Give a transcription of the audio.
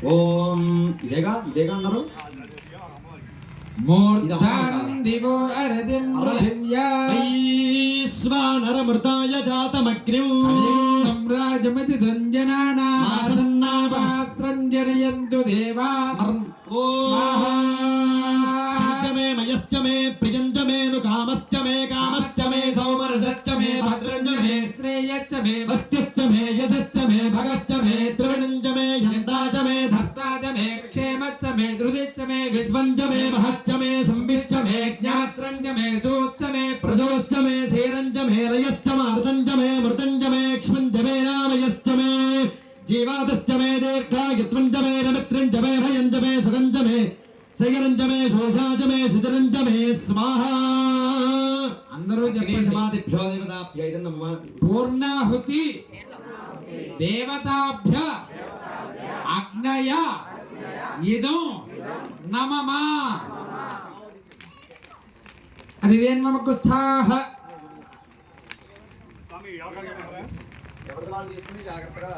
ఓం ఇదేగా అన్నారు మూర్ధాందివో అరదిం వైశ్వానరమృతాయ జాతమగ్నిం రాజమతి దంజనానాపాత్రం జనయంతు దేవా మే మయశ్చ మే ప్రియంచ మే ను కామశ్చ మే సౌమరసశ్చ మే భద్రంచ మే శ్రేయశ్చ మే వస్యశ్చ మే యశశ్చ మే భగశ్చ మే త్రివిణంచ మే యంతాచ మే ధర్తాచ మే క్షేమశ్చ మే ధృతిశ్చ మే విశ్వంచ మే మహశ్చ మే సంవిశ్చ మే జ్ఞాత్రంచ మే సూక్ష్మ మే ప్రజోశ్చ మే శేరంచ మే లయశ్చ మారుతంచ మే మృతంచ మే క్ష్మంచ మే నామయశ్చ మే జీవాదశ్చ మే దీర్ఘాయుత్వంచ మే రమిత్రంచ మే భయంచ మే సుగంచ మే శయనంచ మే శోషాచ మే సుజనంచ మే స్వాహా. అందరూ చెప్పండి. సమాధిభ్యో దేవతాభ్య ఇదన్నమ్మ. పూర్ణాహుతి దేవతాభ్య అగ్నయ ఇదం నమమా. అది మమకు స్థాహ. ఎవరి వాళ్ళు తీసుకుని జాగ్రత్తగా